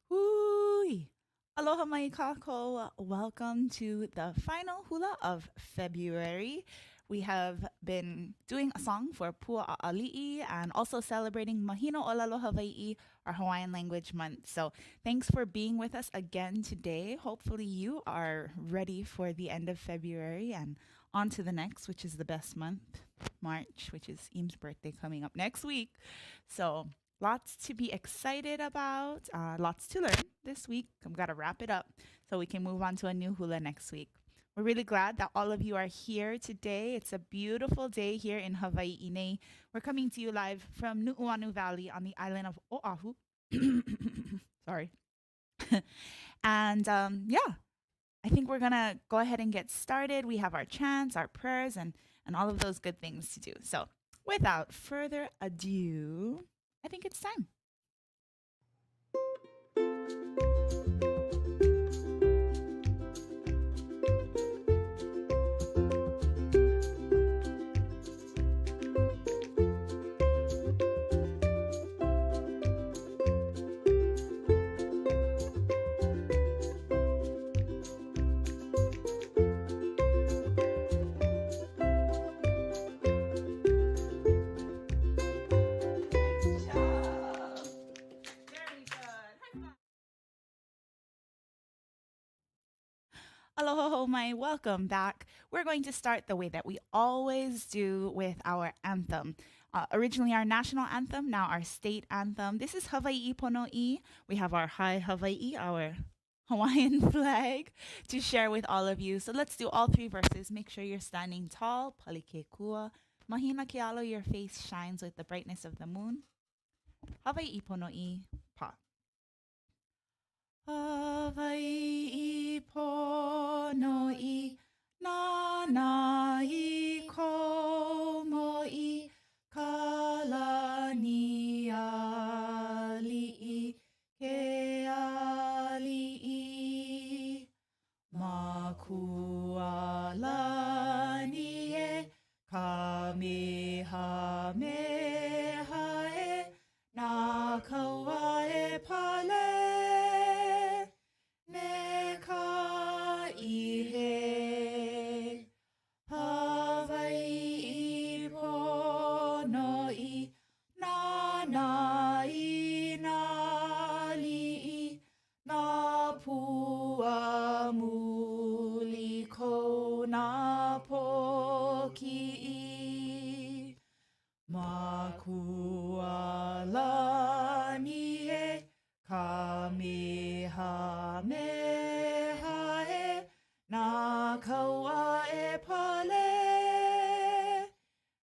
Hui! Aloha mai kako. Welcome to the final hula of February. We have been doing a song for Pua ʻAʻaliʻi and also celebrating Mahina ʻŌlelo Hawaiʻi, our Hawaiian language month. So thanks for being with us again today. Hopefully you are ready for the end of February and on to the next, which is the best month, March, which is Eam's birthday coming up next week. So lots to be excited about, lots to learn this week. I've got to wrap it up so we can move on to a new hula next week. We're really glad that all of you are here today. It's a beautiful day here in Hawaii. We're coming to you live from Noʻeau Valley on the island of Oahu. Sorry. And yeah, I think we're going to go ahead and get started. We have our chants, our prayers, and all of those good things to do. So without further ado, I think it's time. Aloha Homai, welcome back. We're going to start the way that we always do with our anthem. Originally our national anthem, now our state anthem. This is Hawaii Pono'i. We have our Hai Hawaii, our Hawaiian flag, to share with all of you. So let's do all three verses. Make sure you're standing tall. Palike kua. Mahina ʻŌlelo, your face shines with the brightness of the moon. Hawaii Pono'i, pa. Hawaii pono'i, nana'i komo'i, kalania na poki'i. Makualani e kamehameha e na kaua e pale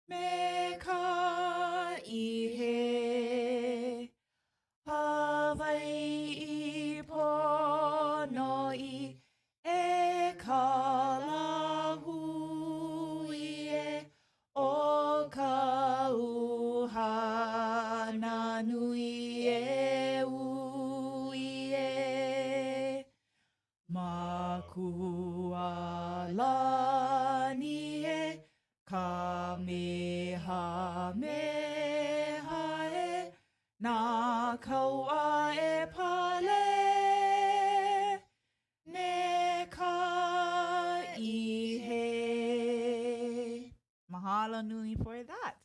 me ka ihe Hawaiʻi pono'i e kalahui e o ka uhana nui e ui e makualani e kamehameha e na kaua e pale ne ka ihe. Mahalo nui for that.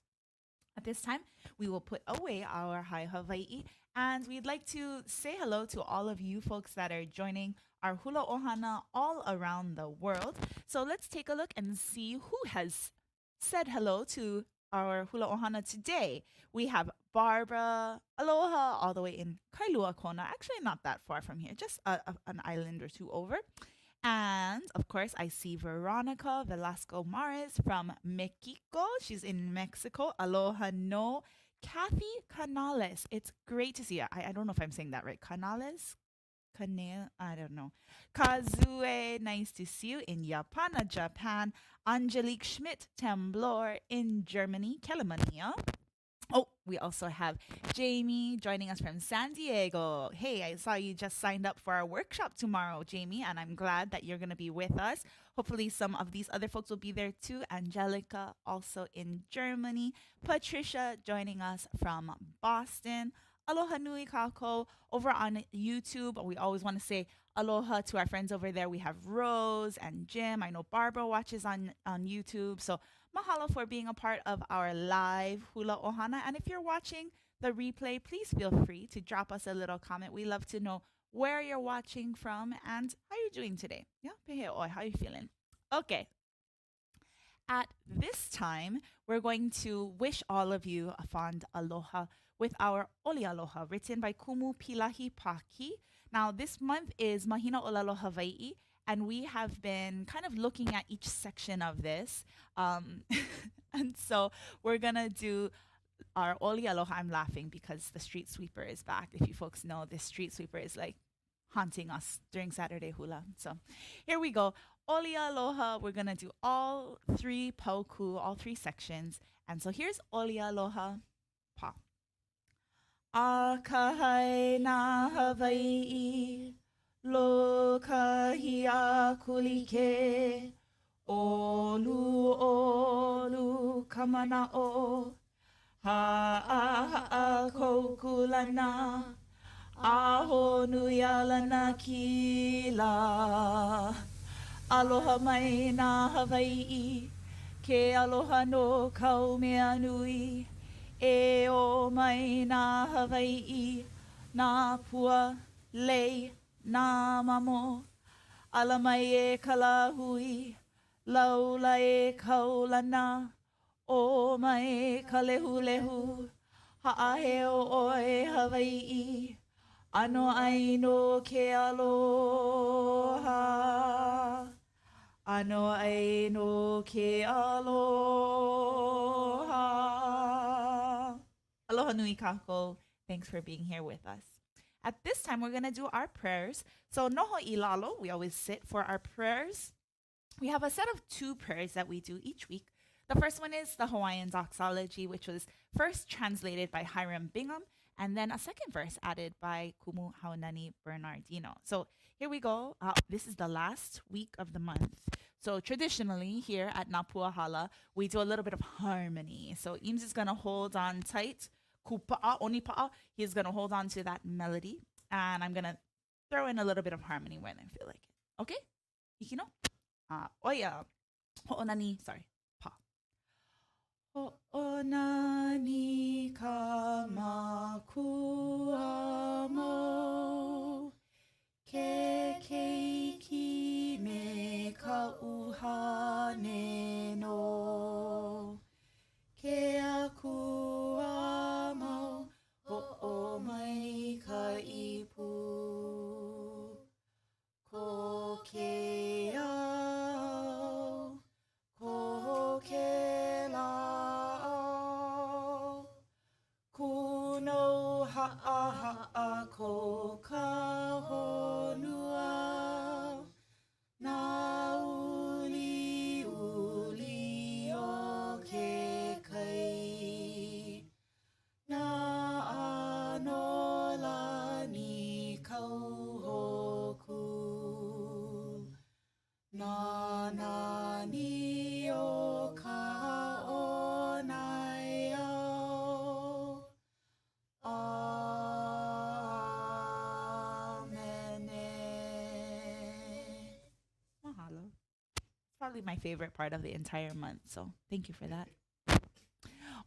At this time, we will put away our Hi Hawaii, and we'd like to say hello to all of you folks that are joining our hula ohana all around the world. So let's take a look and see who has said hello to our hula ohana today. We have Barbara, aloha, all the way in Kailua Kona. Actually, not that far from here, just an island or two over. And of course, I see Veronica Velasco Mares from Mexico. She's in Mexico. Aloha no. Kathy Canales. It's great to see you. I don't know if I'm saying that right. Canales? I don't know. Kazue, nice to see you in Yapana, Japan. Angelique Schmidt Temblor in Germany. Kelemania. Oh, we also have Jamie joining us from San Diego. Hey, I saw you just signed up for our workshop tomorrow, Jamie, and I'm glad that you're going to be with us. Hopefully some of these other folks will be there too. Angelica also in Germany. Patricia joining us from Boston. Aloha nui kako over on YouTube. We always want to say aloha to our friends over there. We have Rose and Jim. I know Barbara watches on YouTube. So mahalo for being a part of our live hula ohana. And if you're watching the replay, please feel free to drop us a little comment. We love to know where you're watching from and how you're doing today. Yeah, pehe oi, how you feeling? Okay. At this time, we're going to wish all of you a fond aloha with our Oli Aloha, written by Kumu Pilahi Paki. Now, this month is Mahina ʻŌlelo Hawaiʻi, and we have been kind of looking at each section of this. And so we're going to do our Oli Aloha. I'm laughing because the street sweeper is back. If you folks know, this street sweeper is like haunting us during Saturday hula. So here we go. Oli Aloha. We're going to do all three pauku, all three sections. And so here's Oli Aloha pa. A kahai na Hawaiʻi, lo kahia kulike, olu olu kamana'o, ha'a kokulana, aho nui alana kila. Aloha mai na Hawaiʻi, ke aloha no kau mea nui, e o mai na Hawaiʻi, na pua lei na mamo, ala mai e kalahui, laula e kaulana, o mai ka lehu, ha'ahe o oe Hawaiʻi, ano ai no ke aloha, ano ai no ke aloha. Aloha nui kako. Thanks for being here with us. At this time, we're going to do our prayers. So noho I lalo, we always sit for our prayers. We have a set of 2 prayers that we do each week. The first one is the Hawaiian doxology, which was first translated by Hiram Bingham, and then a second verse added by Kumu Haunani Bernardino. So here we go. This is the last week of the month. So traditionally here at Napua Hala, we do a little bit of harmony. So Eames is going to hold on tight. Kupa'a, onipa'a, he's going to hold on to that melody. And I'm going to throw in a little bit of harmony when I feel like it. Okay? Ikino? Oya. Ho'onani, sorry. Pa. Ho'onani ka makua mo. Ke keiki me ka uha. probably my favorite part of the entire month. So thank you for that.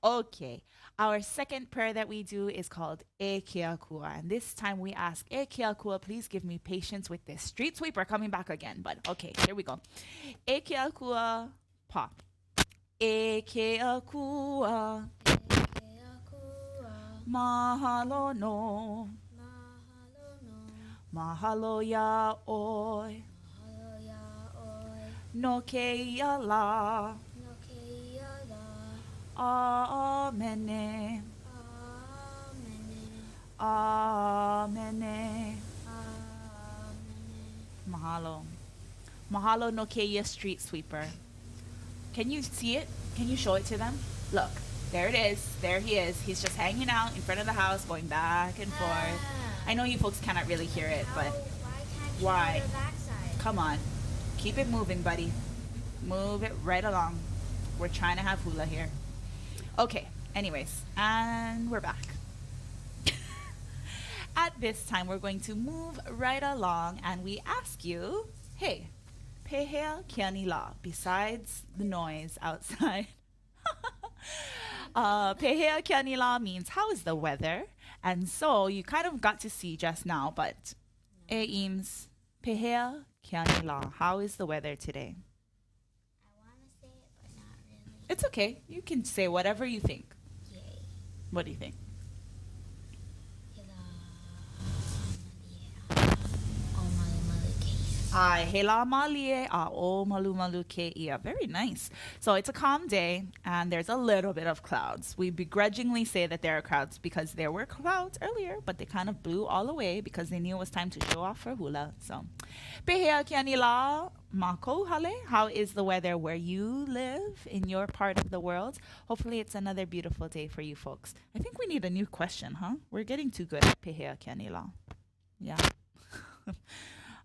Okay, our second prayer that we do is called E Kia Kua. And this time we ask, E Kia Kua, please give me patience with this street sweeper coming back again. But okay, here we go. E Kia Kua, pop. E Kia Kua, mahalo no, mahalo ya oi, no ke ia la. Amen. Amen. Mahalo. Mahalo no keia street sweeper. Can you see it? Can you show it to them? Look, there it is. There he is. He's just hanging out in front of the house, going back and forth. I know you folks cannot really hear it, but why? Come on. Keep it moving, buddy. Move it right along. We're trying to have hula here. Okay, anyways, and we're back. At this time, we're going to move right along, and we ask you, hey, pehea kiani la, besides the noise outside. Pehea kiani la means, how is the weather? And so you kind of got to see just now, but eames, pehea kiani la, how is the weather today? It's okay. You can say whatever you think. Yay. What do you think? Hela malie a o malu malu ke ia. Very nice. So it's a calm day and there's a little bit of clouds. We begrudgingly say that there are clouds because there were clouds earlier, but they kind of blew all away because they knew it was time to show off for hula. So pehea kiani la mako hale. How is the weather where you live in your part of the world? Hopefully it's another beautiful day for you folks. I think we need a new question, huh? We're getting too good at pehea kiani la. Yeah.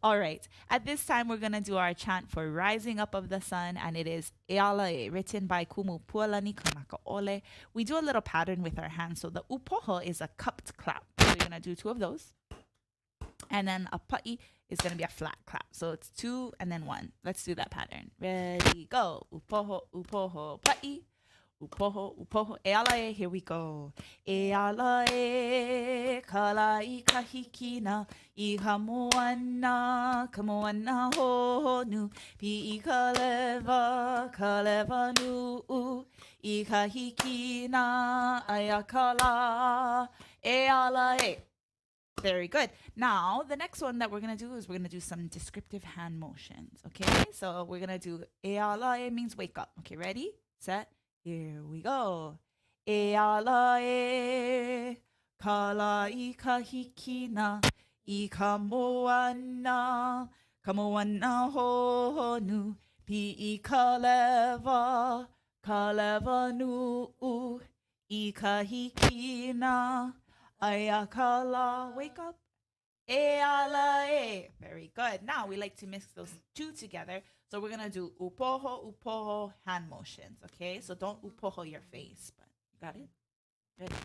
All right. At this time, we're going to do our chant for Rising Up of the Sun, and it is ʻAʻaliʻi, written by Kumu Pualani Kanakaʻole. We do a little pattern with our hands. So the upoho is a cupped clap. So you're going to do 2 of those. And then a pa'i is going to be a flat clap. So it's 2 and then 1. Let's do that pattern. Ready, go. Upoho, upoho, pa'i. Upoho, upoho, ʻAʻaliʻi, here we go. ʻAʻaliʻi, kalai kahikina, I ka moana honu, pi I ka lewa nu'u, I ka hikina, aia kala, ʻAʻaliʻi. Very good. Now, the next one that we're going to do is we're going to do some descriptive hand motions. Okay, so we're going to do ʻAʻaliʻi means wake up. Okay, ready, set, here we go. ʻAʻaliʻi, kalai kahikina, I ka moana honu, pi I ka lewa nu'u, I ka hikina, aia kala. Wake up. ʻAʻaliʻi. Very good. Now we like to mix those 2 together. So we're going to do upoho, hand motions. Okay? So don't upoho your face. But you got it? Ready?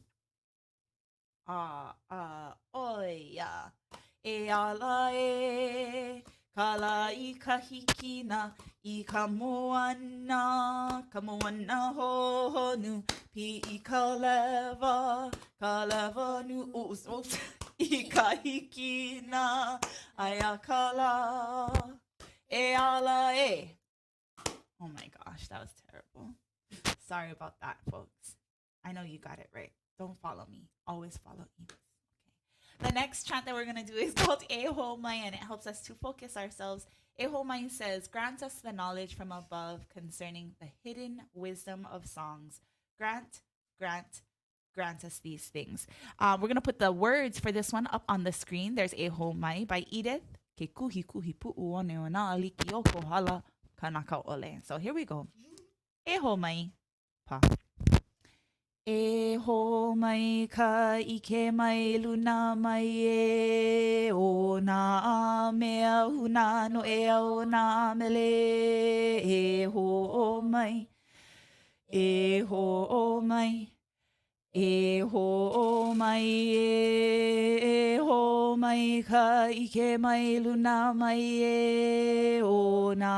Oia. ʻAʻaliʻi, kalai kahikina, I ka moana honu, pi I ka lewa nu'u, I ka hikina, aia kala, ʻAʻaliʻi. Oh my gosh, that was terrible. Sorry about that, folks. I know you got it right. Don't follow me. Always follow me. Okay. The next chant that we're going to do is called E Homai, and it helps us to focus ourselves. E Homai says, grant us the knowledge from above concerning the hidden wisdom of songs. Grant us these things. We're going to put the words for this one up on the screen. There's E Homai by Edith. Ke kuhi kuhi pu'u o ne o ʻAʻaliʻi o ko hala kanakaʻole. So here we go. E Homai. Pa. E Homai ka ike mai luna mai e o nā mea huna Noʻeau nā mele. E Homai. E Homai. E Homai. E Homai. mai ka ike mai luna mai e o nā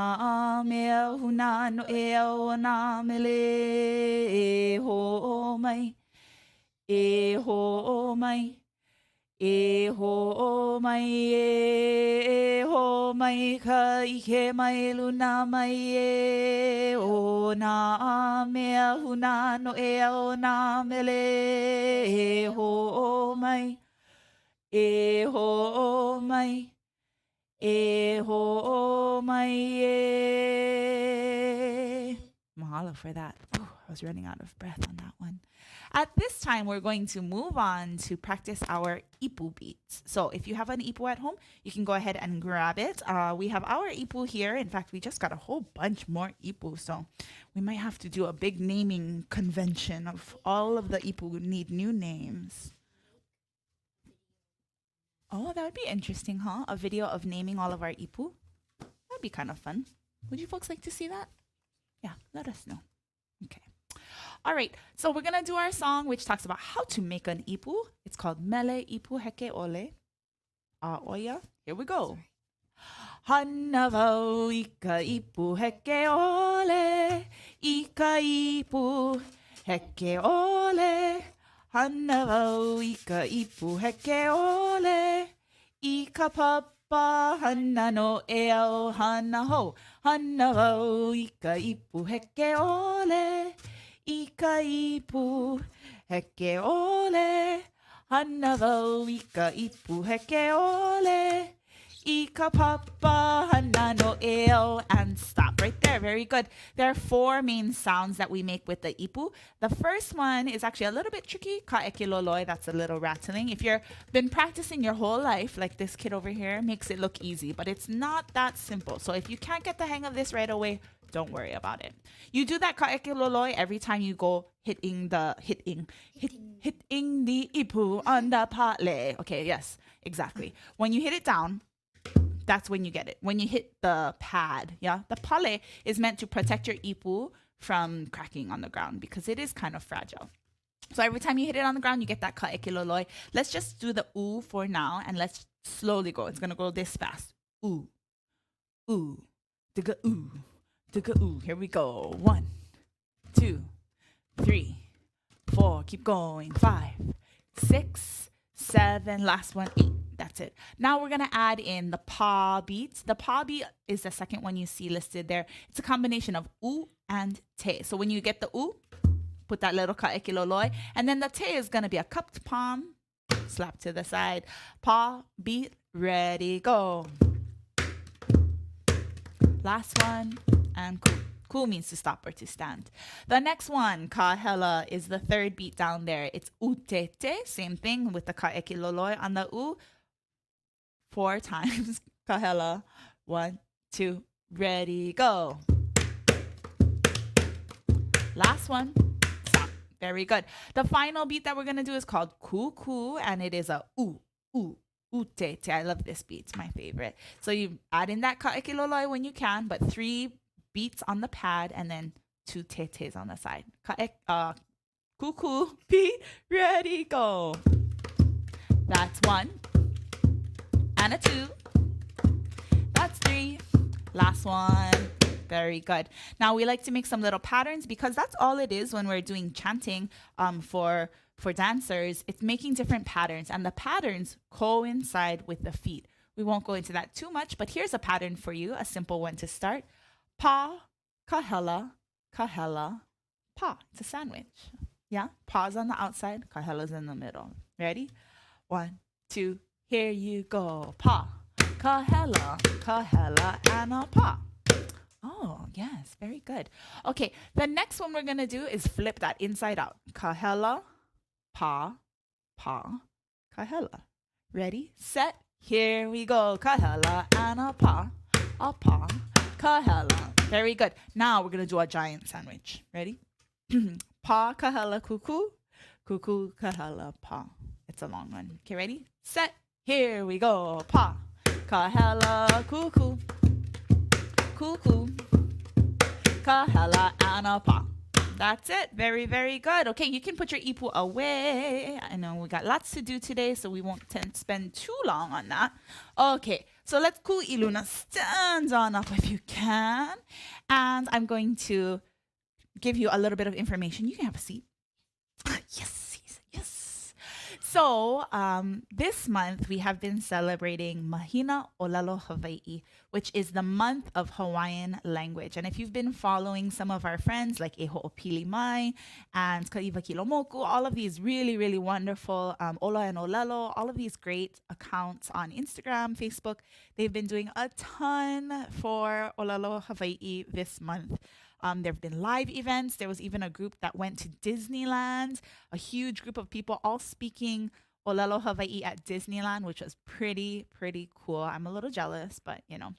mea huna noʻeau o nā mele e ho mai e ho mai e ho mai e ho mai ka ike mai luna mai e o nā mea huna noʻeau o nā mele e ho mai e ho mai e ho mai e. Mahalo for that. Oh, I was running out of breath on that one. At this time, we're going to move on to practice our ipu beats. So if you have an ipu at home, you can go ahead and grab it. We have our ipu here. In fact, we just got a whole bunch more ipu. So we might have to do a big naming convention of all of the ipu who need new names. Oh, that would be interesting, huh? A video of naming all of our ipu. That'd be kind of fun. Would you folks like to see that? Yeah, let us know. Okay. All right, so we're going to do our song, which talks about how to make an ipu. It's called Mele Ipu Heke Ole. Oya. Here we go. Hana wau I ka ipu heke ole, I ka ipu heke ole. Hana wau I ka ipu heke ole, I ka papa hana noʻeau hana hou. Hana wau I ka ipu heke ole, I ka ipu heke ole. Hana wau I ka ipu heke ole, I ka papa hana noʻeau. And stop right there. Very good. There are 4 main sounds that we make with the ipu. The first one is actually a little bit tricky. Ka'ekeloloi, that's a little rattling. If you've been practicing your whole life, like this kid over here, makes it look easy, but it's not that simple. So if you can't get the hang of this right away, don't worry about it. You do that ka'ekeloloi every time you go hitting the ipu on the pale. Okay, yes, exactly. When you hit it down, that's when you get it. When you hit the pad, yeah? The pale is meant to protect your ipu from cracking on the ground because it is kind of fragile. So every time you hit it on the ground, you get that ka'ekeloloi. Let's just do the oo for now and let's slowly go. It's going to go this fast. Oo, oo, digga oo. Ooh, here we go. 1, 2, 3, 4. Keep going. 5, 6, 7. Last one, 8. That's it. Now we're going to add in the pa beats. The pa beat is the second one you see listed there. It's a combination of oo and te. So when you get the oo, put that little ka'ekeloloi. And then the te is going to be a cupped palm. Slap to the side. Pa beat. Ready, go. Last one. And cool. Cool means to stop or to stand. The next one, kahela, is the third beat down there. It's utete, same thing with the ka'ekeloloi on the u. 4 times. Kahela. 1, 2, ready, go. Last one. Stop. Very good. The final beat that we're going to do is called kuku, and it is a u, u. Utete. I love this beat. It's my favorite. So you add in that ka'ekeloloi when you can, but 3 beats on the pad and then 2 tetes on the side. Kuku, beat, ready, go. That's 1 and a 2. That's 3. Last one. Very good. Now we like to make some little patterns because that's all it is when we're doing chanting for dancers. It's making different patterns and the patterns coincide with the feet. We won't go into that too much, but here's a pattern for you, a simple one to start. Pa, kahela, kahela, pa. It's a sandwich. Yeah? Pa's on the outside, kahela's in the middle. Ready? 1, 2, here you go. Pa, kahela, kahela, and a pa. Oh, yes, very good. Okay, the next one we're going to do is flip that inside out. Kahela, pa, pa, kahela. Ready, set, here we go. Kahela and a pa, kahela. Very good. Now we're going to do a giant sandwich. Ready? Pa, kahela, kuku, kuku, kahela, pa. It's a long one. Okay, ready? Set, here we go. Pa, kahela, kuku, kuku, kahela, and a pa. That's it. Very, very good. Okay, you can put your ipu away. I know we got lots to do today, so we won't spend too long on that. Okay, so let's cool Iluna. Stand on up if you can. And I'm going to give you a little bit of information. You can have a seat. Yes, yes. So this month we have been celebrating Mahina ʻŌlelo Hawaiʻi, which is the month of Hawaiian language. And if you've been following some of our friends like E Ho'opili Mai and Kaiwa Kilomoku, all of these really, really wonderful Ola and ʻŌlelo, all of these great accounts on Instagram, Facebook, they've been doing a ton for ʻŌlelo Hawaiʻi this month. There have been live events. There was even a group that went to Disneyland, a huge group of people all speaking ʻŌlelo Hawaiʻi at Disneyland, which was pretty, pretty cool. I'm a little jealous, but you know.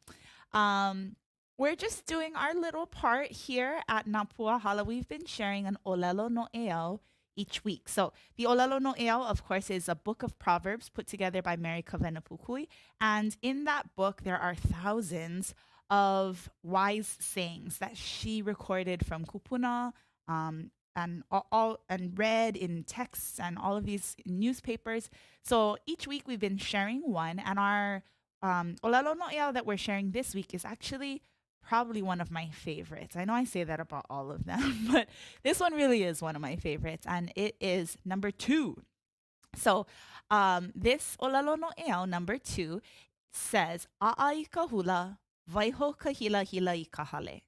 We're just doing our little part here at Napua Hala. We've been sharing an ʻŌlelo Noʻeau each week. So the ʻŌlelo Noʻeau, of course, is a book of proverbs put together by Mary Kavenapukui. And in that book, there are thousands of wise sayings that she recorded from kupuna and read in texts and all of these newspapers. So each week we've been sharing one, and our ʻŌlelo Noʻeau that we're sharing this week is actually probably one of my favorites. I know I say that about all of them, but this one really is one of my favorites, and it is number 2. So this ʻŌlelo Noʻeau number 2 says, "A'ai ka hula, waiho ka hila hila I ka hale."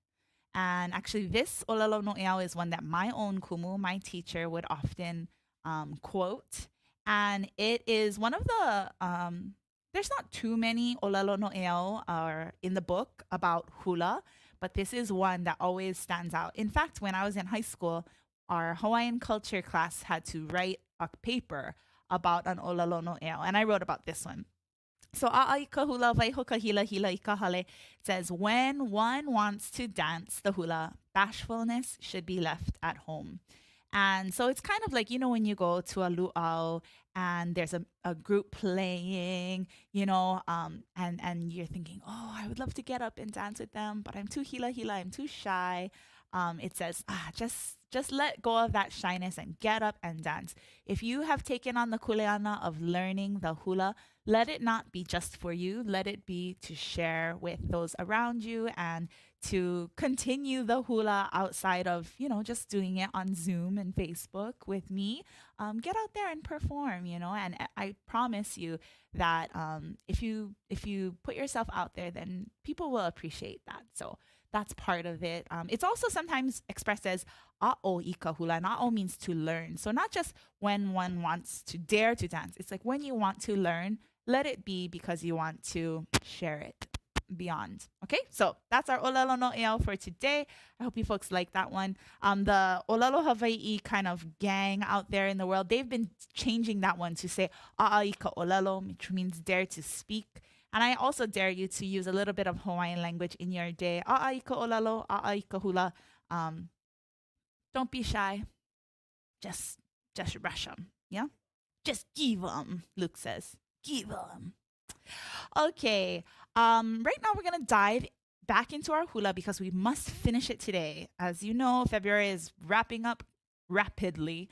And actually, this ʻŌlelo Noʻeau is one that my own kumu, my teacher, would often quote. And it is one of the, there's not too many ʻŌlelo Noʻeau in the book about hula, but this is one that always stands out. In fact, when I was in high school, our Hawaiian culture class had to write a paper about an ʻŌlelo Noʻeau, and I wrote about this one. So a'ai ka hula waiho ka hila hila I ka hale says, when one wants to dance the hula, bashfulness should be left at home. And so it's kind of like, you know, when you go to a luau and there's a group playing, you know, and you're thinking, oh, I would love to get up and dance with them, but I'm too hila hila, I'm too shy. It says, just let go of that shyness and get up and dance. If you have taken on the kuleana of learning the hula, let it not be just for you. Let it be to share with those around you and to continue the hula outside of, you know, just doing it on Zoom and Facebook with me. Get out there and perform, you know, and I promise you that if you put yourself out there, then people will appreciate that. So that's part of it. It's also sometimes expressed as a'o I ka hula, and a'o means to learn. So not just when one wants to dare to dance. It's like when you want to learn, let it be because you want to share it beyond. Okay, so that's our ʻŌlelo Noʻeau for today. I hope you folks like that one. The ʻŌlelo Hawaiʻi kind of gang out there in the world, they've been changing that one to say ʻaʻai ka ʻŌlelo, which means dare to speak. And I also dare you to use a little bit of Hawaiian language in your day. A'ai ka ʻŌlelo, a'ai ka hula. Don't be shy. Just rush them. Yeah? Just give them, Luke says. Give them. Okay. Right now we're going to dive back into our hula because we must finish it today. As you know, February is wrapping up rapidly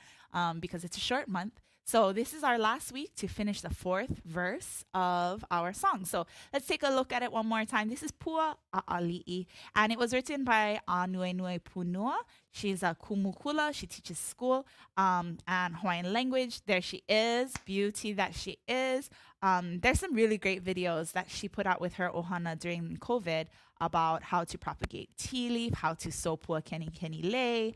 because it's a short month. So this is our last week to finish the 4th verse of our song. So let's take a look at it one more time. This is Pua ʻAʻaliʻi, and it was written by Anuenue Punua. She's a kumukula. She teaches school and Hawaiian language. There she is, beauty that she is. There's some really great videos that she put out with her ohana during COVID about how to propagate tea leaf, how to sew pua keni keni lei,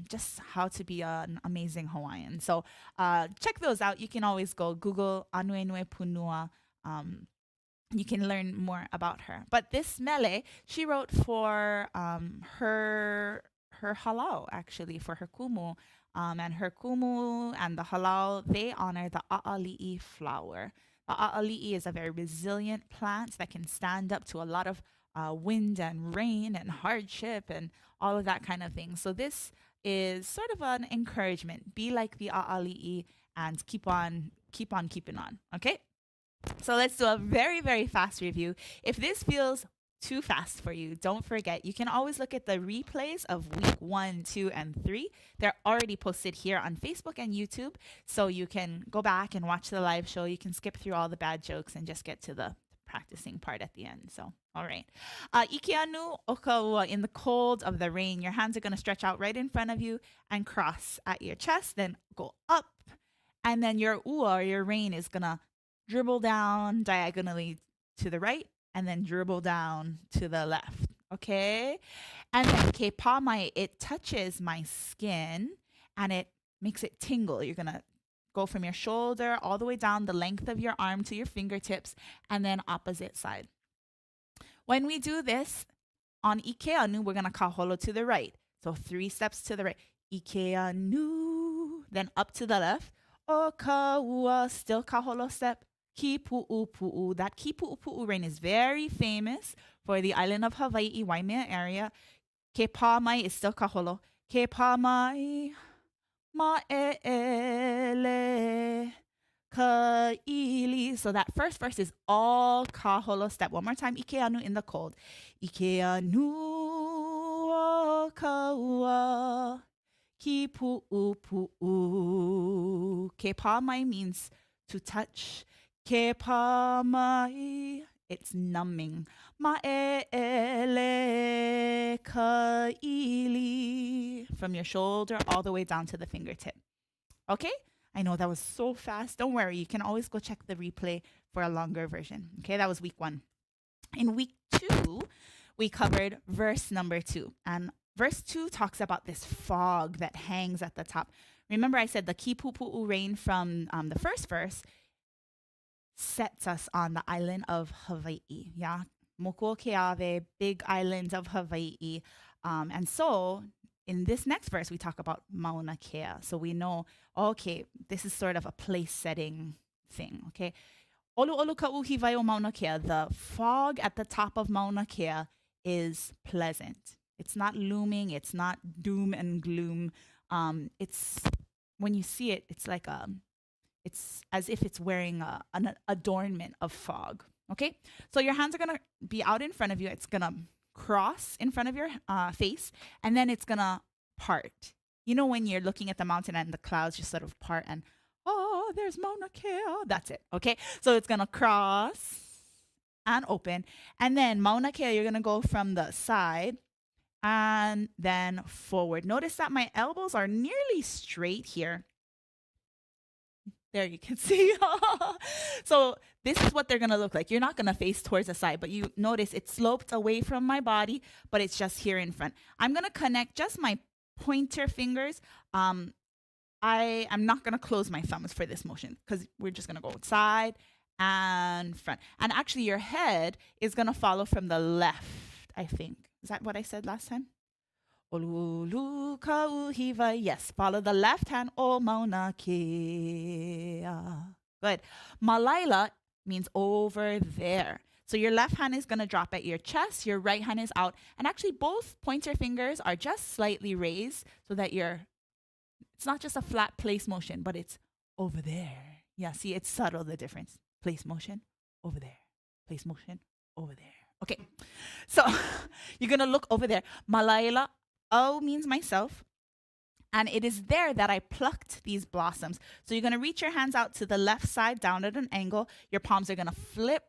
just how to be an amazing Hawaiian. So check those out. You can always go Google Anuenue Punua. You can learn more about her. But this mele, she wrote for her halau, actually, for her kumu. And her kumu and the halau, they honor the ʻAʻaliʻi flower. The ʻAʻaliʻi is a very resilient plant that can stand up to a lot of wind and rain and hardship and all of that kind of thing. So this is sort of an encouragement. Be like the ʻAʻaliʻi and keep on keeping on. Okay? So let's do a very, very fast review. If this feels too fast for you, don't forget, you can always look at the replays of week 1, 2, and 3. They're already posted here on Facebook and YouTube. So you can go back and watch the live show. You can skip through all the bad jokes and just get to the practicing part at the end. So, all right. Ike anu okaua, in the cold of the rain. Your hands are going to stretch out right in front of you and cross at your chest, then go up. And then your ua, or your rain, is going to dribble down diagonally to the right and then dribble down to the left. Okay? And then ke pāmai, it touches my skin and it makes it tingle. You're going to go from your shoulder all the way down the length of your arm to your fingertips, and then opposite side. When we do this on ike anu, we're going to kaholo to the right. So 3 steps to the right. Ike anu. Then up to the left. O kaua, still kaholo step. Ki pu'u pu'u. That ki pu'u pu'u rain is very famous for the island of Hawaii, Waimea area. Ke pāmai is still kaholo. Ke pāmai ma'ele ka'ili. So that first verse is all kaholo step. One more time. Ike anu in the cold. Ike anu o kaua. Ki pu'u pu'u. Ke pāmai means to touch. Ke pāmai, it's numbing. Ma'ele ka'ili. From your shoulder all the way down to the fingertip. Okay? I know that was so fast. Don't worry. You can always go check the replay for a longer version. Okay? That was week 1. In week 2, we covered verse number 2. And verse 2 talks about this fog that hangs at the top. Remember I said the ki pu'u rain from the first verse sets us on the island of Hawaii. Yeah, Moko Keawe, big island of Hawaii. And so in this next verse, we talk about Mauna Kea. So we know, okay, this is sort of a place setting thing. Okay, Olu olu ka uhi vai o Mauna Kea. The fog at the top of Mauna Kea is pleasant. It's not looming. It's not doom and gloom. It's when you see it, it's like it's as if it's wearing an adornment of fog. Okay, so your hands are gonna be out in front of you. It's gonna cross in front of your face, and then it's gonna part. You know when you're looking at the mountain and the clouds just sort of part, and oh, there's Mauna Kea. That's it. Okay, so it's gonna cross and open, and then Mauna Kea, you're gonna go from the side and then forward. Notice that my elbows are nearly straight here. There you can see. So this is what they're going to look like. You're not going to face towards the side, but you notice it's sloped away from my body, but it's just here in front. I'm going to connect just my pointer fingers. I'm not going to close my thumbs for this motion because we're just going to go side and front. And actually your head is going to follow from the left, I think. Is that what I said last time? Olulu kauhiva. Yes, follow the left hand. O Mauna Kea. Good. Malaila means over there. So your left hand is going to drop at your chest. Your right hand is out. And actually both pointer fingers are just slightly raised so that it's not just a flat place motion, but it's over there. Yeah, see, it's subtle, the difference. Place motion, over there. Place motion, over there. Okay, so you're going to look over there. Malaila. O means myself, and it is there that I plucked these blossoms. So you're going to reach your hands out to the left side down at an angle. Your palms are going to flip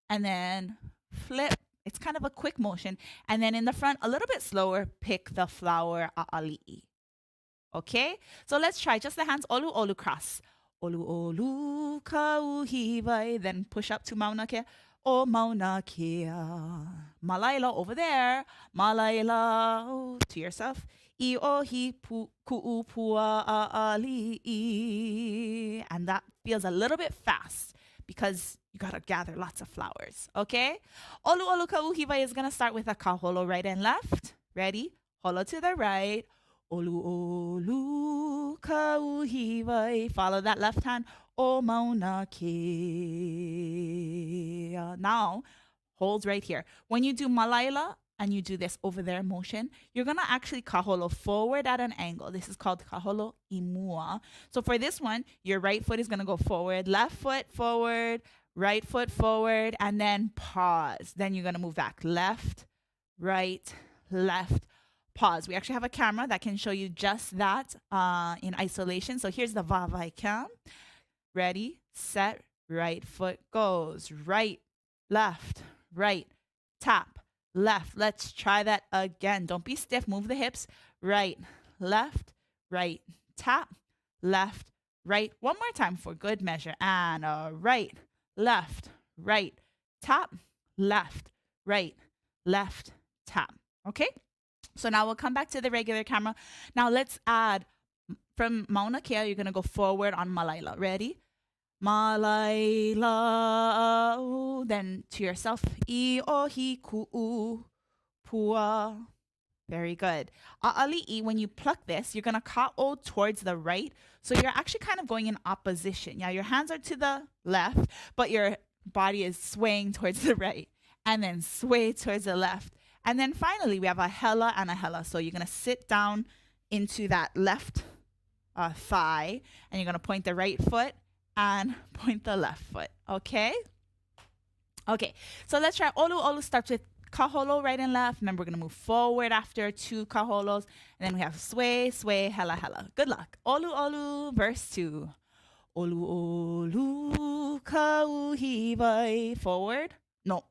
and then flip. It's kind of a quick motion. And then in the front, a little bit slower, pick the flower ʻAʻaliʻi. Okay? So let's try just the hands. Olu olu cross. Olu olu kauhiwai. Then push up to Mauna Kea. O Mauna Kea. Malaila over there. Malaila to yourself. I ohi ku'u pua ʻAʻaliʻi. And that feels a little bit fast because you gotta gather lots of flowers. Okay? Olu olu kauhiwai is gonna start with a kaholo right and left. Ready? Holo to the right. Olu olu kauhiwai. Follow that left hand. O Mauna Kea. Now, hold right here. When you do malaila and you do this over there motion, you're going to actually kaholo forward at an angle. This is called kaholo imua. So for this one, your right foot is going to go forward, left foot forward, right foot forward, and then pause. Then you're going to move back. Left, right, left, pause. We actually have a camera that can show you just that in isolation. So here's the vavai cam. Ready, set, right foot goes. Right, left, right, tap, left. Let's try that again. Don't be stiff. Move the hips. Right, left, right, tap, left, right. One more time for good measure. And right, left, right, tap, left, right, left, tap. Okay? So now we'll come back to the regular camera. Now let's add from Mauna Kea, you're going to go forward on Malaila. Ready? Malaila. Then to yourself. I ohi ku'u pua. Very good. ʻAʻaliʻi, when you pluck this, you're going to ka'o towards the right. So you're actually kind of going in opposition. Yeah, your hands are to the left, but your body is swaying towards the right. And then sway towards the left. And then finally, we have a hela and a hela. So you're going to sit down into that left thigh. And you're going to point the right foot and point the left foot. Okay? Okay. So let's try. Olu olu starts with kaholo right and left. Remember, we're going to move forward after 2 kaholos. And then we have sway, sway, hela, hela. Good luck. Olu, olu, verse 2. Olu, olu, kauhiwai. Forward. No.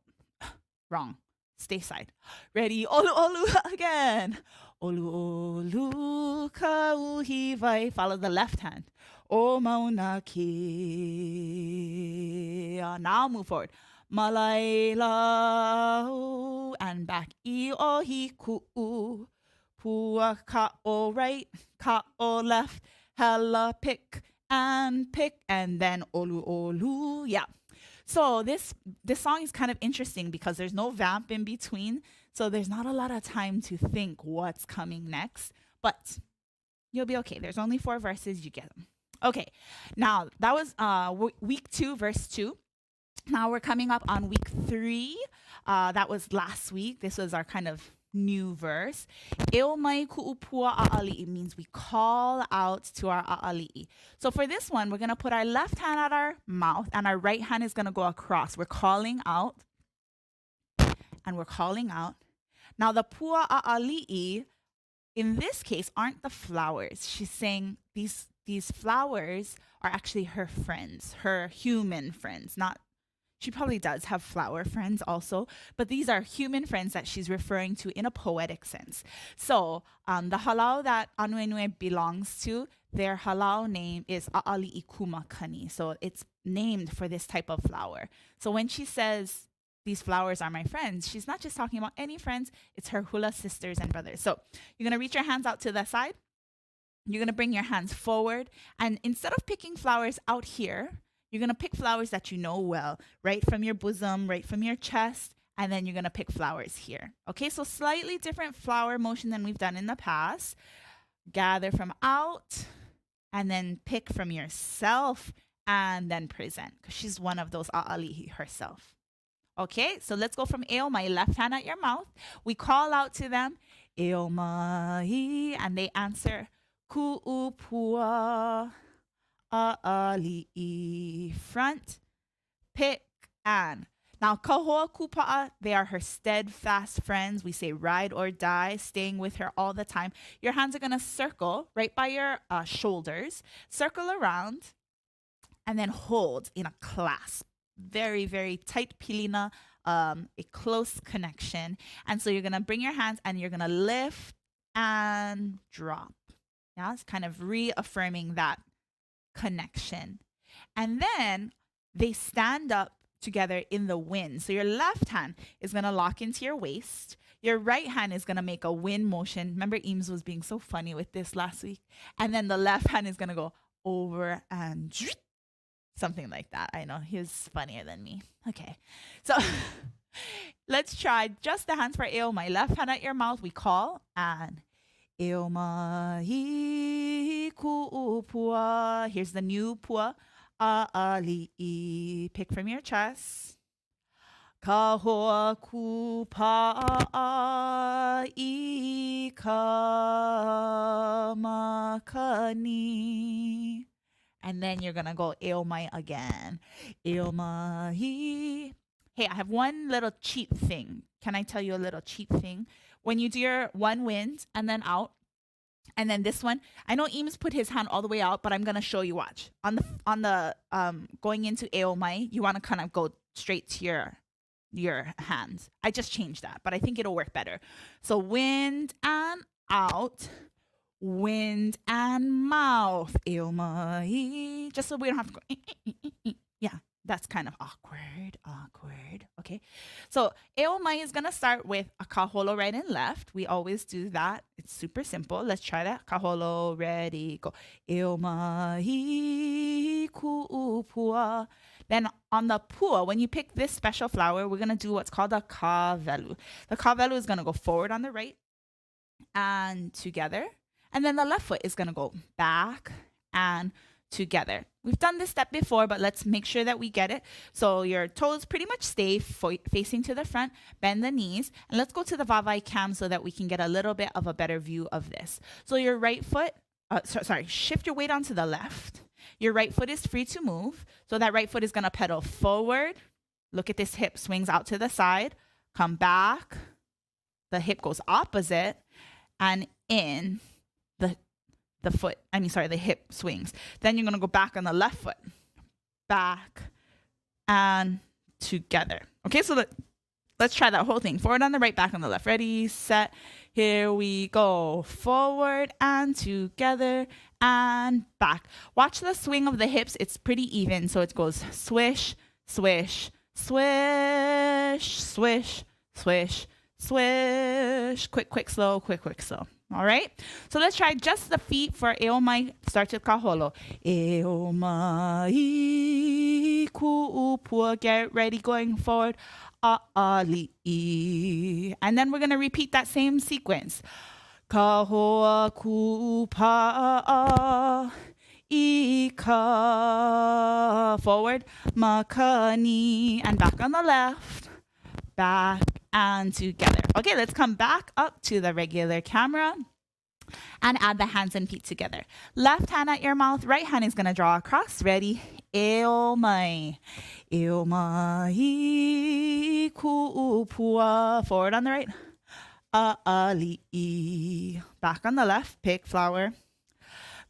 Wrong. Stay side. Ready. Olu, olu, again. Olu, olu, kauhiwai. Follow the left hand. O Mauna Kea. Now move forward. Malaila and back. I ohi ku'u. Pua ka'o right, ka'o left. Hela pick, and then olu olu. Yeah. So this song is kind of interesting because there's no vamp in between. So there's not a lot of time to think what's coming next. But you'll be okay. There's only 4 verses. You get them. Okay. Now, that was week 2, verse 2. Now we're coming up on week 3. That was last week. This was our kind of new verse. Eo mai ku'upua ʻAʻaliʻi means we call out to our ʻAʻaliʻi. So for this one, we're going to put our left hand at our mouth and our right hand is going to go across. We're calling out and we're calling out. Now the pua ʻAʻaliʻi in this case aren't the flowers. She's saying these flowers are actually her friends, her human friends, not. She probably does have flower friends also, but these are human friends that she's referring to in a poetic sense. So the halau that Anuenue belongs to, their halau name is ʻAʻaliʻi kumakani. So it's named for this type of flower. So when she says, these flowers are my friends, she's not just talking about any friends, it's her hula sisters and brothers. So you're going to reach your hands out to the side. You're going to bring your hands forward. And instead of picking flowers out here, you're going to pick flowers that you know well, right from your bosom, right from your chest, and then you're going to pick flowers here. Okay, so slightly different flower motion than we've done in the past. Gather from out, and then pick from yourself, and then present, because she's one of those ʻAʻaliʻi herself. Okay, so let's go from eo mai, left hand at your mouth. We call out to them, eo mai, and they answer, ku'upua ʻAʻaliʻi, front, pick, and. Now, kahoa kupa'a, they are her steadfast friends. We say ride or die, staying with her all the time. Your hands are going to circle right by your shoulders, circle around, and then hold in a clasp. Very, very tight pilina, a close connection. And so you're going to bring your hands and you're going to lift and drop. Yeah, it's kind of reaffirming that connection. And then they stand up together in the wind. So your left hand is going to lock into your waist. Your right hand is going to make a wind motion. Remember, Eames was being so funny with this last week. And then the left hand is going to go over and something like that. I know, he was funnier than me. Okay. So let's try just the hands for eo mai. Left hand at your mouth. We call and eo mai ku'upua. Here's the new pua. ʻAʻaliʻi. Pick from your chest. Kahoa kupa'a i ka makani. And then you're going to go Homai again. Homai. Hey, I have one little cheat thing. Can I tell you a little cheat thing? When you do your one wind and then out, and then this one, I know Eames put his hand all the way out, but I'm gonna show you. Watch on the going into Homai, you want to kind of go straight to your hands. I just changed that, but I think it'll work better. So wind and out, wind and mouth, Homai. Just so we don't have to go. Yeah. That's kind of awkward. Okay. So Homai is going to start with a kaholo right and left. We always do that. It's super simple. Let's try that. Kaholo, ready, go. Homai ku'upua. Then on the pua, when you pick this special flower, we're going to do what's called a kawelu. The kawelu is going to go forward on the right and together. And then the left foot is going to go back and together. We've done this step before, but let's make sure that we get it. So your toes pretty much stay facing to the front, bend the knees, and let's go to the vavai cam so that we can get a little bit of a better view of this. So your right foot, shift your weight onto the left. Your right foot is free to move. So that right foot is going to pedal forward. Look at this hip swings out to the side, come back. The hip goes opposite and in. The hip swings. Then you're going to go back on the left foot. Back and together. Okay, so let's try that whole thing. Forward on the right, back on the left. Ready, set, here we go. Forward and together and back. Watch the swing of the hips. It's pretty even. So it goes swish, swish, swish, swish, swish, swish. Quick, quick, slow, quick, quick, slow. All right, so let's try just the feet for Homai. Starts with kaholo. Homai ku'upua. Get ready, going forward. ʻAʻaliʻi. And then we're going to repeat that same sequence. Kahoa kupa'a ika. Forward. Makani. And back on the left. Back and together. Okay, let's come back up to the regular camera and add the hands and feet together. Left hand at your mouth, right hand is going to draw across. Ready? Homai. Homai ku'upua. Forward on the right. ʻAʻaliʻi. Back on the left, pick flower.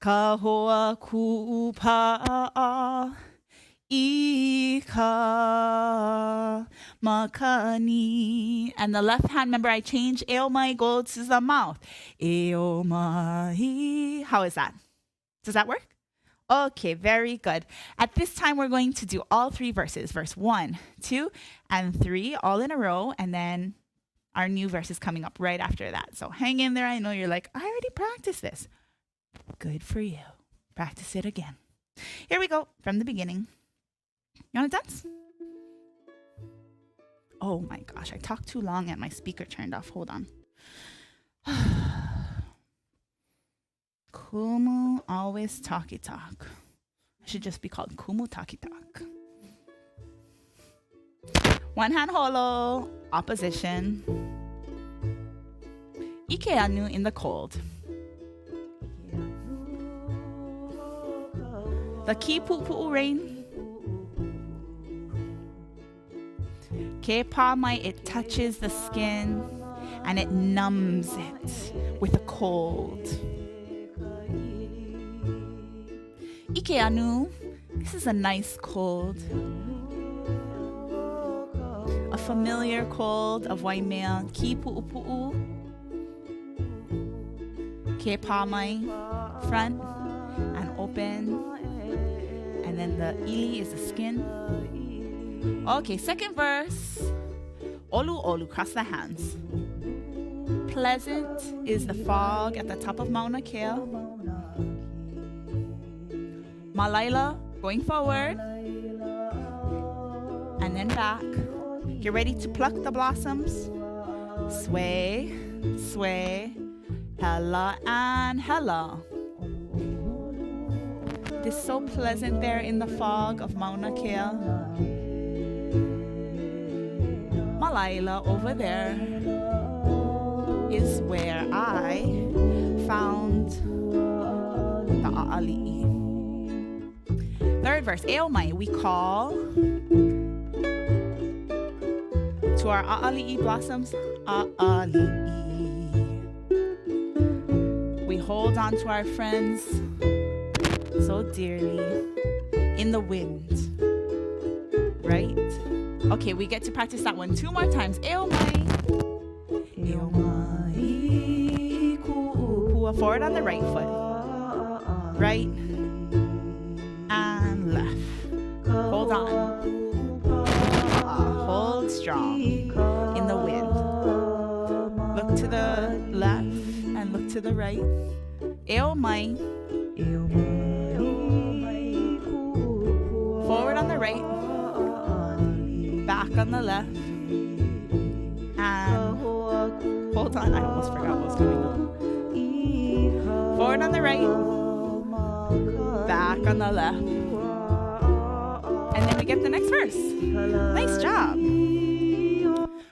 Kahoa kupa'a ika makani. And the left hand, remember I changed Homai, go to the mouth. Homai. How is that? Does that work? Okay, very good. At this time, we're going to do all three verses. Verse 1, 2, and 3, all in a row. And then our new verse is coming up right after that. So hang in there. I know you're like, I already practiced this. Good for you. Practice it again. Here we go from the beginning. You want to dance? Oh my gosh, I talked too long and my speaker turned off. Hold on. Kumu always talky talk. I should just be called Kumu talky talk. One hand holo, opposition. Ike anu in the cold. The ki pu'u rain. Ke pāmai, it touches the skin and it numbs it with a cold. Ike anu, this is a nice cold. A familiar cold of Waimea. Ki pu'u. Ke pāmai, front and open. And then the ili is the skin. Okay, second verse. Olu olu, cross the hands. Pleasant is the fog at the top of Mauna Kea. Malaila, going forward. And then back. Get ready to pluck the blossoms. Sway, sway, hella and hella. It is so pleasant there in the fog of Mauna Kea. Malaila over there is where I found the ʻAʻaliʻi. verse. Homai, we call to our ʻAʻaliʻi blossoms. ʻAʻaliʻi. We hold on to our friends so dearly in the wind. Right? Okay, we get to practice that one 2 more times. Homai. Homai. Forward on the right foot. Right and left. Hold on. Hold strong in the wind. Look to the left and look to the right. Homai. Forward on the right. Back on the left. And hold on, I almost forgot what was coming up. Forward on the right. Back on the left. And then we get the next verse. Nice job.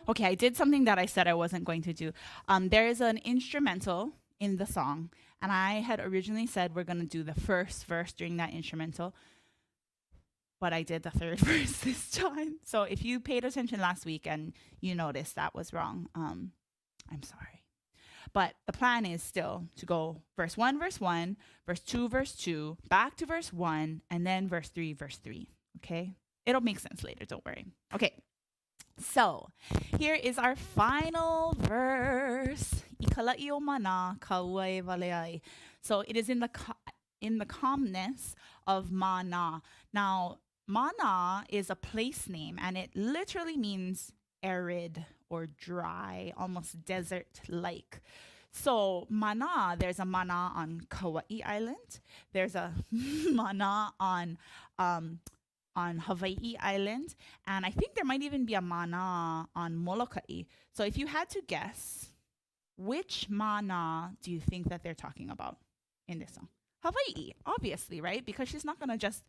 Okay, I did something that I said I wasn't going to do. There is an instrumental in the song, and I had originally said we're going to do the first verse during that instrumental, but I did the third verse this time. So if you paid attention last week and you noticed that was wrong, I'm sorry. But the plan is still to go verse 1, verse 1, verse 2, verse 2, back to verse 1, and then verse 3, verse 3. Okay? It'll make sense later, don't worry. Okay. So, here is our final verse. Ikala'i o mana kauai waleai. So, it is in the calmness of mana. Now, mana is a place name, and it literally means arid or dry, almost desert-like. So mana, there's a mana on Kauai Island. There's a mana on Hawaii Island. And I think there might even be a mana on Molokai. So if you had to guess, which mana do you think that they're talking about in this song? Hawaii, obviously, right? Because she's not going to just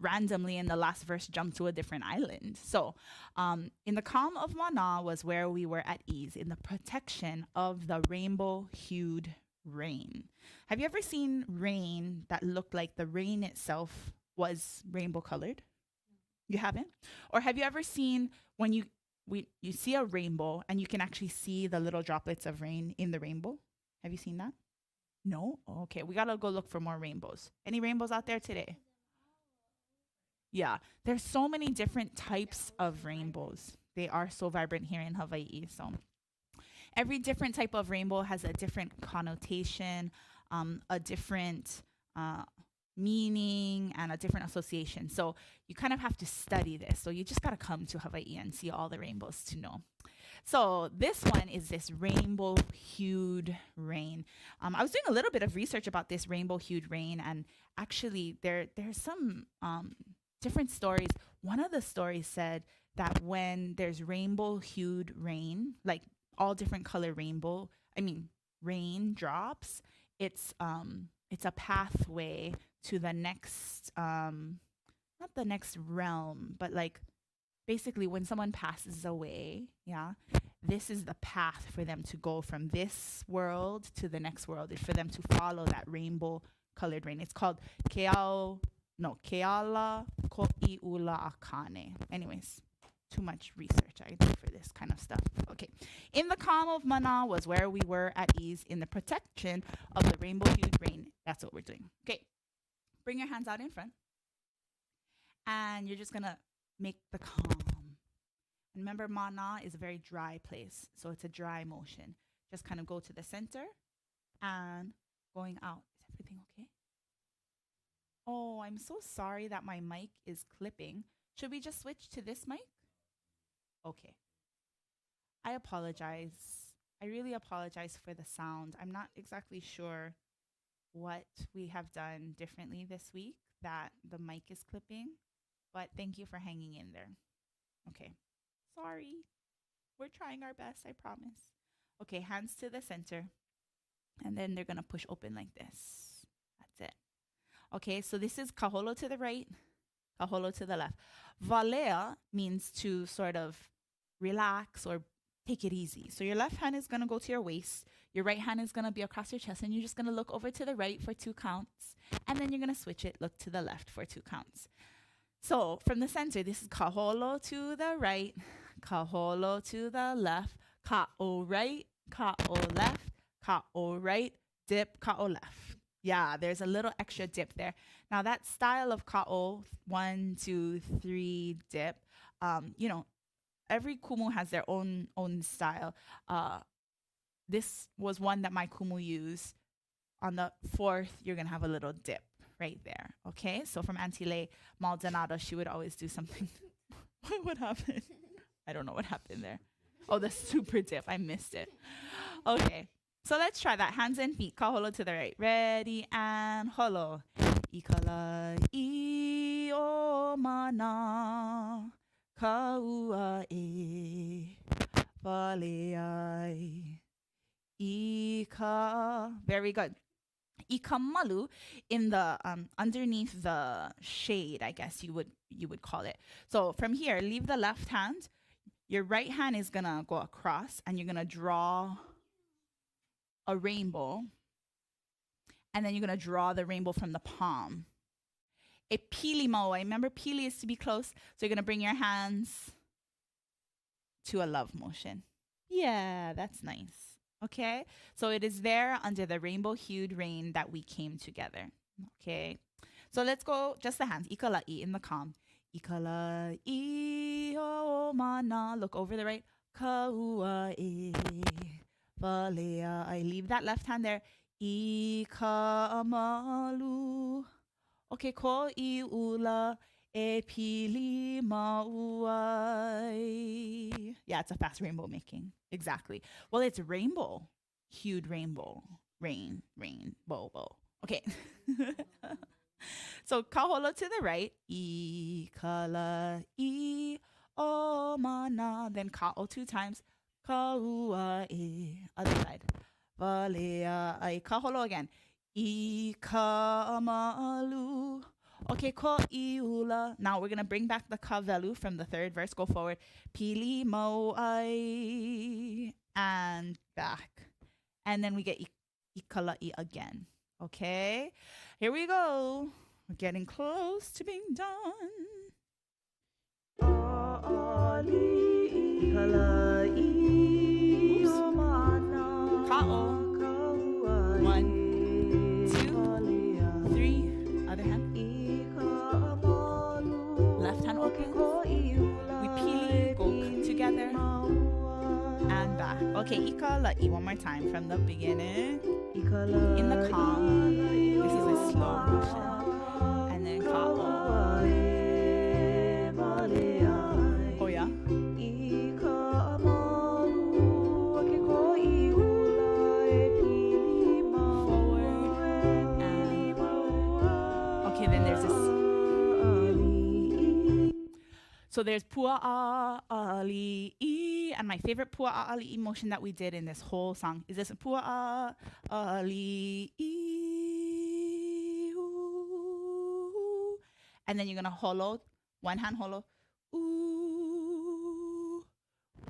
randomly in the last verse jump to a different island. So in the calm of Mana was where we were at ease, in the protection of the rainbow-hued rain. Have you ever seen rain that looked like the rain itself was rainbow-colored? You haven't? Or have you ever seen when you see a rainbow and you can actually see the little droplets of rain in the rainbow? Have you seen that? No? Okay, we gotta go look for more rainbows. Any rainbows out there today? Yeah, there's so many different types of rainbows. They are so vibrant here in Hawaii. So every different type of rainbow has a different connotation, a different meaning, and a different association. So you kind of have to study this. So you just got to come to Hawaii and see all the rainbows to know. So this one is this rainbow-hued rain. I was doing a little bit of research about this rainbow-hued rain, and actually there's some different stories. One of the stories said that when there's rainbow-hued rain, like all different color rain drops, it's a pathway to the next, not the next realm, but like basically when someone passes away, yeah, this is the path for them to go from this world to the next world. It's for them to follow that rainbow-colored rain. It's called Keala Ko'iula Akane. Anyways, too much research I do for this kind of stuff. Okay. In the calm of Mana was where we were at ease in the protection of the rainbow-hued rain. That's what we're doing. Okay. Bring your hands out in front. And you're just going to make the calm. Remember, Mana is a very dry place. So it's a dry motion. Just kind of go to the center and going out. Is everything okay? Oh, I'm so sorry that my mic is clipping. Should we just switch to this mic? Okay. I apologize. I really apologize for the sound. I'm not exactly sure what we have done differently this week that the mic is clipping, but thank you for hanging in there. Okay. Sorry. We're trying our best, I promise. Okay, hands to the center. And then they're going to push open like this. That's it. Okay, so this is kaholo to the right, kaholo to the left. Valea means to sort of relax or take it easy. So your left hand is going to go to your waist. Your right hand is going to be across your chest. And you're just going to look over to the right for 2 counts. And then you're going to switch it, look to the left for 2 counts. So from the center, this is kaholo to the right, kaholo to the left, ka'o right, ka'o left, ka'o right, dip, ka'o left. Yeah, there's a little extra dip there. Now that style of ka'o, 1, 2, 3, dip, you know, every kumu has their own style. This was one that my kumu used. On the 4th, you're gonna have a little dip right there. Okay, so from Auntie Lei Maldonado, she would always do something. What happened? I don't know what happened there. Oh, the super dip. I missed it. Okay, so let's try that. Hands and feet. Kaholo to the right. Ready and holo. Ikala I o mana kaua e wale ai ika. Very good. Ikamalu in the underneath the shade, I guess you would call it. So from here, leave the left hand. Your right hand is gonna go across and you're gonna draw a rainbow. And then you're gonna draw the rainbow from the palm. A pili maua. Remember, pili is to be close. So you're gonna bring your hands to a love motion. Yeah, that's nice. Okay, so it is there under the rainbow-hued rain that we came together. Okay, so let's go just the hands. Ikala'i in the calm. Ikala'i o mana. Look over the right. Kaua e walea. I leave that left hand there. Ikamalu. Okay, ko I ula e pili mauai. Yeah, it's a fast rainbow making. Exactly. Well, it's rainbow. Hued rainbow. Rain, bow. Okay. So kaholo to the right. I kala I o mana. Then ka'o 2 times. Kaua e. Other side. Valea ai. Kaholo again. I kamalu. Okay, ko iula. Now we're gonna bring back the kavelu from the 3rd verse. Go forward. Pili mo'ai. And back. And then we get ikala'i again. Okay, here we go. We're getting close to being done. ʻAʻaliʻi. Oops. Ka'o. 1, 2, 3. Other hand. Left hand opens. We pili, go together, and back. Okay, ikala'i one more time from the beginning. In the calm. This is a slow motion. And then ka'o. Oh yeah. Forward and okay, then there's this. So there's pua'a ʻAʻaliʻi, and my favorite pua'a ʻAʻaliʻi motion that we did in this whole song is this pua'a ʻAʻaliʻi. And then you're gonna holo, one hand holo, ooh,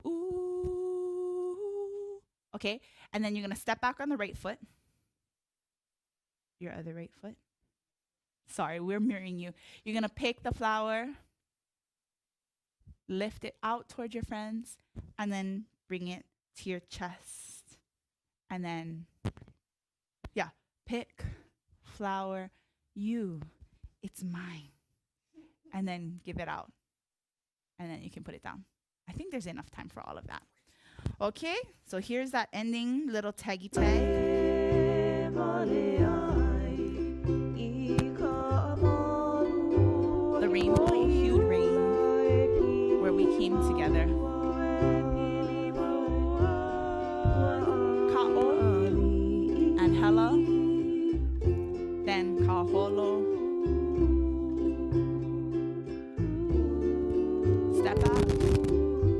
ooh. Okay, and then you're gonna step back on the right foot, your other right foot. Sorry, we're mirroring you. You're gonna pick the flower, lift it out towards your friends, and then bring it to your chest. And then, yeah, pick flower, you, it's mine. And then give it out. And then you can put it down. I think there's enough time for all of that. Okay, so here's that ending little taggy tag. The rainbow, hued rain, where we came together. Ka'o and hela, then kaholo. Step out,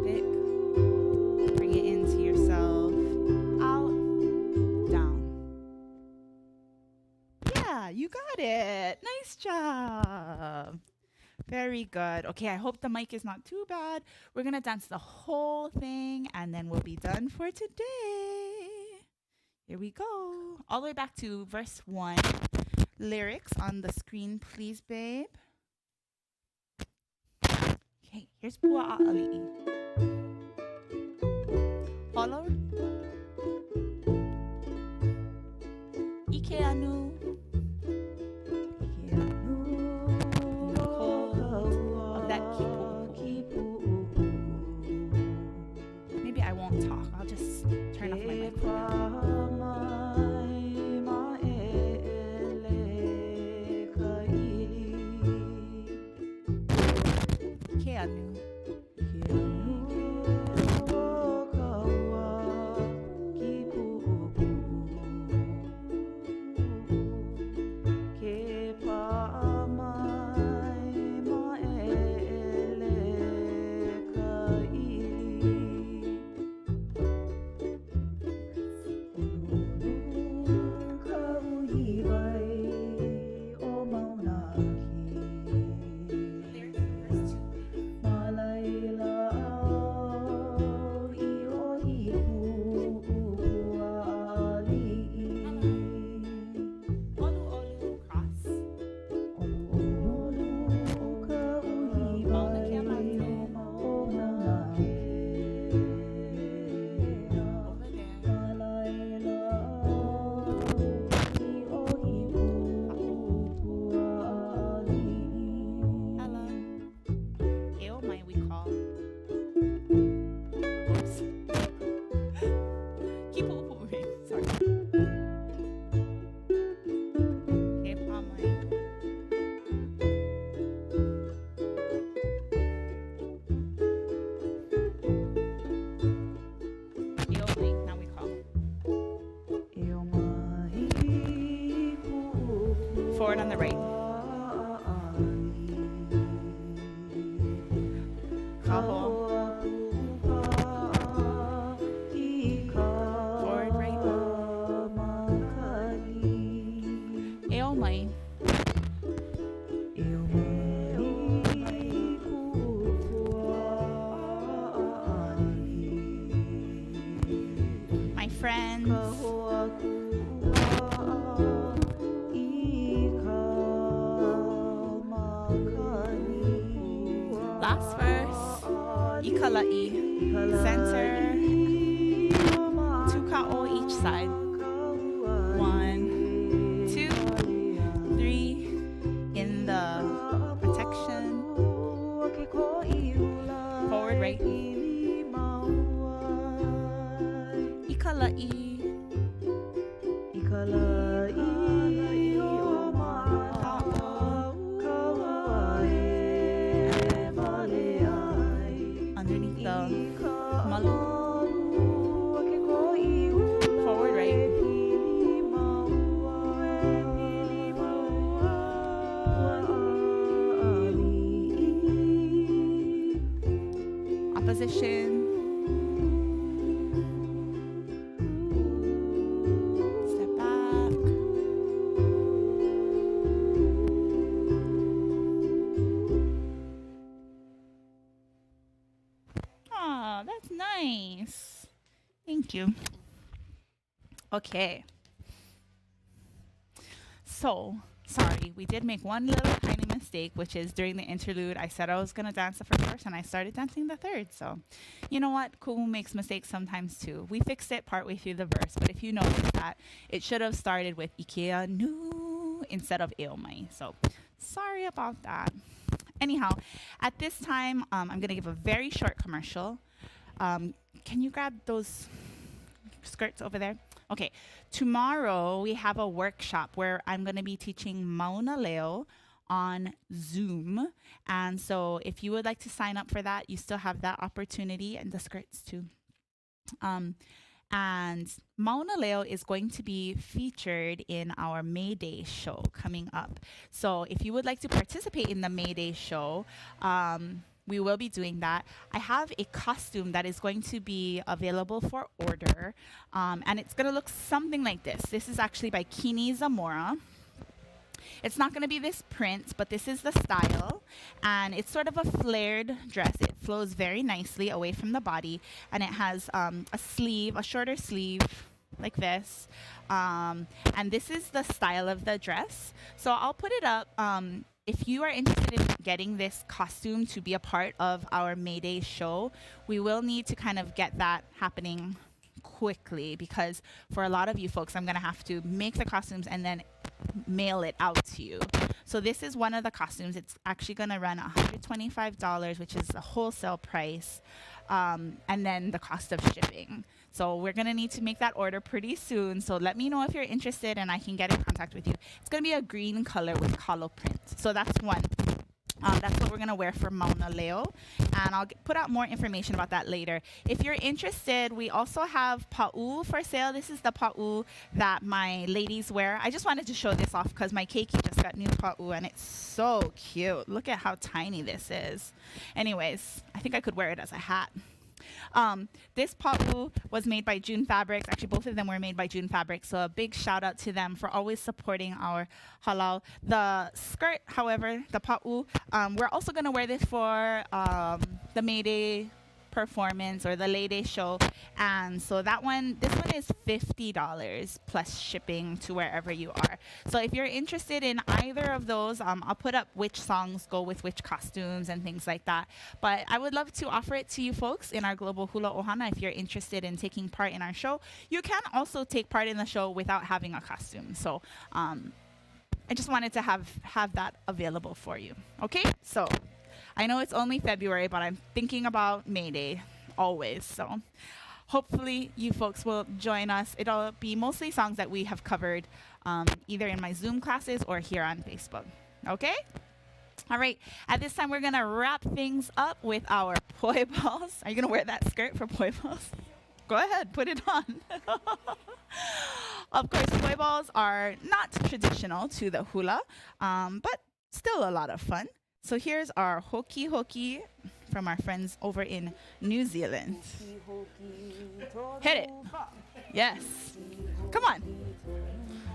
pick, bring it into yourself, out, down. Yeah, you got it. Nice job. Very good. Okay, I hope the mic is not too bad. We're going to dance the whole thing and then we'll be done for today. Here we go. All the way back to verse 1. Lyrics on the screen, please, babe. Okay, here's Pua ʻAʻaliʻi. Holo. Ike anu. Of that kipu. Maybe I won't talk. I'll just turn off my mic. Ike anu. Forward on the right. Forward right. Homai. My friends. Last verse, ikala'i, center, 2 ka'o each side. 1, 2, 3, in the protection. Forward right. Ikala'i. Underneath the malu. Forward right. Opposition. Step back. Oh, that's nice. Thank you. Okay. So, sorry, we did make one little tiny mistake, which is during the interlude, I said I was going to dance the first verse and I started dancing the third. So, you know what? Kumu makes mistakes sometimes too. We fixed it partway through the verse, but if you notice that, it should have started with Ikea nu instead of Eomai. So, sorry about that. Anyhow, at this time, I'm going to give a very short commercial. Can you grab those skirts over there? Okay, tomorrow we have a workshop where I'm going to be teaching Mahina ʻŌlelo on Zoom. And so if you would like to sign up for that, you still have that opportunity, and the skirts too. And Mahina ʻŌlelo is going to be featured in our May Day show coming up. So if you would like to participate in the May Day show, we will be doing that. I have a costume that is going to be available for order, and it's going to look something like this. This is actually by Kini Zamora. It's not going to be this print, but this is the style, and it's sort of a flared dress. It flows very nicely away from the body, and it has a sleeve, a shorter sleeve like this, and this is the style of the dress. So I'll put it up if you are interested in getting this costume to be a part of our May Day show, we will need to kind of get that happening quickly, because for a lot of you folks, I'm going to have to make the costumes and then mail it out to you. So this is one of the costumes. It's actually going to run $125, which is the wholesale price, and then the cost of shipping. So we're going to need to make that order pretty soon. So let me know if you're interested and I can get in contact with you. It's going to be a green color with kalo print. So that's one. That's what we're going to wear for Mauna Leo. And I'll put out more information about that later. If you're interested, we also have pa'u for sale. This is the pa'u that my ladies wear. I just wanted to show this off because my keiki just got new pa'u and it's so cute. Look at how tiny this is. Anyways, I think I could wear it as a hat. This pa'u was made by June Fabrics. Actually, both of them were made by June Fabrics. So a big shout out to them for always supporting our halal. The skirt, however, the pa'u, we're also going to wear this for the May Day performance or the Lay Day show. And so this one is $50 plus shipping to wherever you are. So if you're interested in either of those, I'll put up which songs go with which costumes and things like that. But I would love to offer it to you folks in our Global Hula Ohana. If you're interested in taking part in our show, you can also take part in the show without having a costume. So I just wanted to have that available for you. Okay, so I know it's only February, but I'm thinking about May Day always. So hopefully you folks will join us. It'll be mostly songs that we have covered either in my Zoom classes or here on Facebook. Okay? All right. At this time, we're going to wrap things up with our poi balls. Are you going to wear that skirt for poi balls? Go ahead. Put it on. Of course, poi balls are not traditional to the hula, but still a lot of fun. So here's our hoki hoki from our friends over in New Zealand. Hit it. Yes. Come on.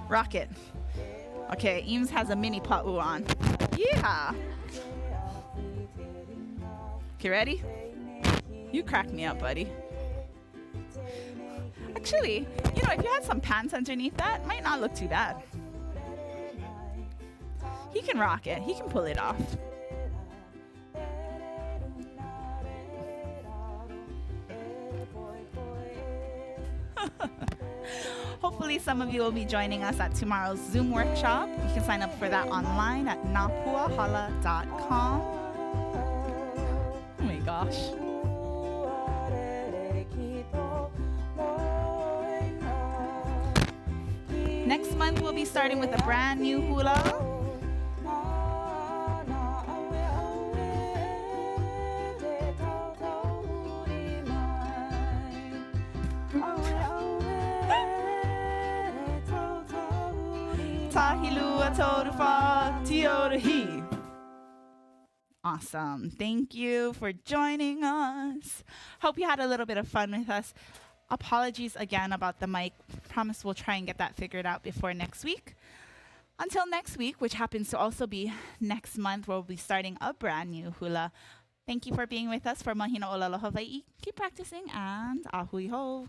Rock it. Okay, Eames has a mini pa'u on. Yeah. Okay, ready? You crack me up, buddy. Actually, you know, if you had some pants underneath that, might not look too bad. He can rock it. He can pull it off. Hopefully some of you will be joining us at tomorrow's Zoom workshop. You can sign up for that online at napuahala.com. Oh my gosh. Next month we'll be starting with a brand new hula. Awesome. Thank you for joining us. Hope you had a little bit of fun with us. Apologies again about the mic. Promise we'll try and get that figured out before next week. Until next week, which happens to also be next month, where we'll be starting a brand new hula. Thank you for being with us for Mahina ʻŌlelo Hawaiʻi. Keep practicing and ahui ho.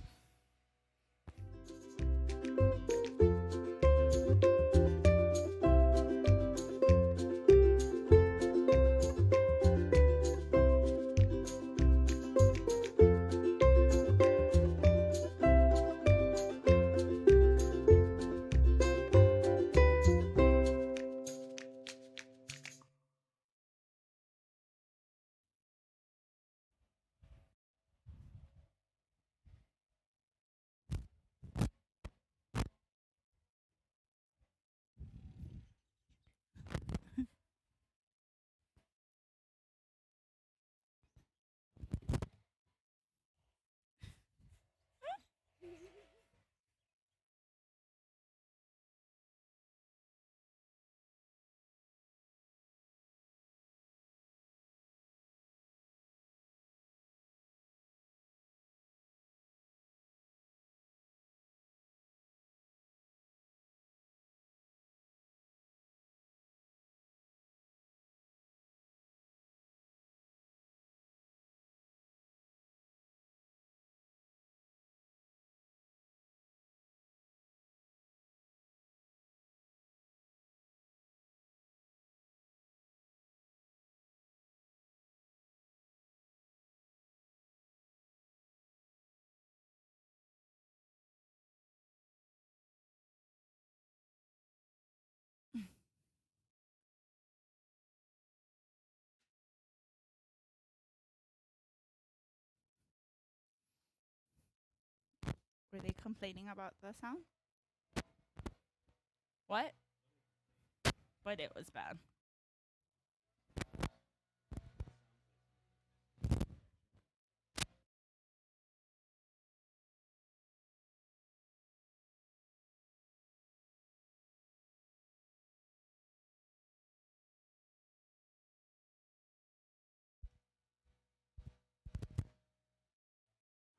Were they complaining about the sound? What? But it was bad.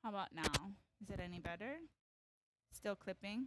How about now? Is it any better? Still clipping?